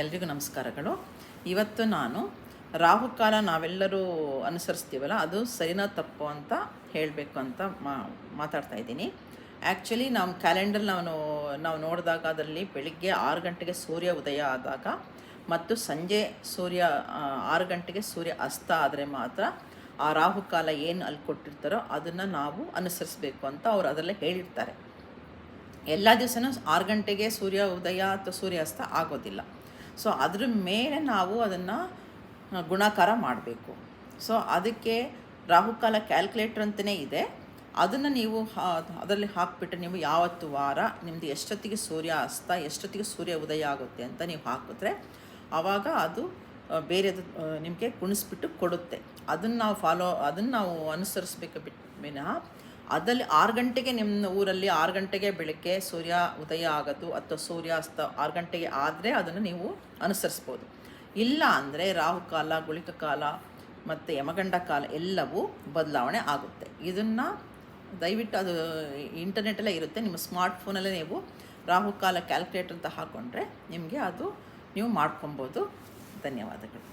ಎಲ್ರಿಗೂ ನಮಸ್ಕಾರಗಳು. ಇವತ್ತು ನಾನು ರಾಹುಕಾಲ ನಾವೆಲ್ಲರೂ ಅನುಸರಿಸ್ತೀವಲ್ಲ, ಅದು ಸರಿನಾ ತಪ್ಪು ಅಂತ ಹೇಳಬೇಕು ಅಂತ ಮಾತಾಡ್ತಾ ಇದ್ದೀನಿ. ಆ್ಯಕ್ಚುಲಿ ನಮ್ಮ ಕ್ಯಾಲೆಂಡರ್ ನಾವು ನೋಡಿದಾಗ ಅದರಲ್ಲಿ ಬೆಳಿಗ್ಗೆ 6 ಗಂಟೆಗೆ ಸೂರ್ಯ ಉದಯ ಆದಾಗ ಮತ್ತು ಸಂಜೆ 6 ಗಂಟೆಗೆ ಸೂರ್ಯ ಅಸ್ತ ಆದರೆ ಮಾತ್ರ ಆ ರಾಹುಕಾಲ ಏನು ಅಲ್ಲಿ ಕೊಟ್ಟಿರ್ತಾರೋ ಅದನ್ನು ನಾವು ಅನುಸರಿಸಬೇಕು ಅಂತ ಅವರು ಅದರಲ್ಲೇ ಹೇಳಿರ್ತಾರೆ. ಎಲ್ಲ ದಿವಸನೂ 6 ಗಂಟೆಗೆ ಸೂರ್ಯ ಉದಯ ಅಥವಾ ಸೂರ್ಯಾಸ್ತ ಆಗೋದಿಲ್ಲ. ಸೊ ಅದ್ರ ಮೇಲೆ ನಾವು ಅದನ್ನು ಗುಣಾಕಾರ ಮಾಡಬೇಕು. ಸೊ ಅದಕ್ಕೆ ರಾಹುಕಾಲ ಕ್ಯಾಲ್ಕುಲೇಟರ್ ಅಂತಲೇ ಇದೆ. ಅದನ್ನು ನೀವು ಅದರಲ್ಲಿ ಹಾಕಿಬಿಟ್ಟು ನೀವು ಯಾವತ್ತು ವಾರ ನಿಮ್ಮದು ಎಷ್ಟೊತ್ತಿಗೆ ಸೂರ್ಯ ಅಸ್ತ ಎಷ್ಟೊತ್ತಿಗೆ ಸೂರ್ಯ ಉದಯ ಆಗುತ್ತೆ ಅಂತ ನೀವು ಹಾಕಿದ್ರೆ ಆವಾಗ ಅದು ಬೇರೆದು ನಿಮಗೆ ಗುಣಿಸ್ಬಿಟ್ಟು ಕೊಡುತ್ತೆ. ಅದನ್ನು ನಾವು ಅನುಸರಿಸ್ಬೇಕು ವಿನಃ ಅದರಲ್ಲಿ 6 ಗಂಟೆಗೆ ನಿಮ್ಮ ಊರಲ್ಲಿ 6 ಗಂಟೆಗೆ ಬೆಳಗ್ಗೆ ಸೂರ್ಯ ಉದಯ ಆಗೋದು ಅಥವಾ ಸೂರ್ಯಾಸ್ತ 6 ಗಂಟೆಗೆ ಆದರೆ ಅದನ್ನು ನೀವು ಅನುಸರಿಸ್ಬೋದು. ಇಲ್ಲ ಅಂದರೆ ರಾಹುಕಾಲ, ಗುಳಿಕ ಕಾಲ ಮತ್ತು ಯಮಗಂಡ ಕಾಲ ಎಲ್ಲವೂ ಬದಲಾವಣೆ ಆಗುತ್ತೆ. ಇದನ್ನು ದಯವಿಟ್ಟು ಅದು ಇಂಟರ್ನೆಟಲ್ಲೇ ಇರುತ್ತೆ, ನಿಮ್ಮ ಸ್ಮಾರ್ಟ್ಫೋನಲ್ಲೇ ನೀವು ರಾಹುಕಾಲ ಕ್ಯಾಲ್ಕುಲೇಟರ್ ಅಂತ ಹಾಕ್ಕೊಂಡ್ರೆ ನಿಮಗೆ ಅದು ನೀವು ಮಾಡ್ಕೊಬೋದು. ಧನ್ಯವಾದಗಳು.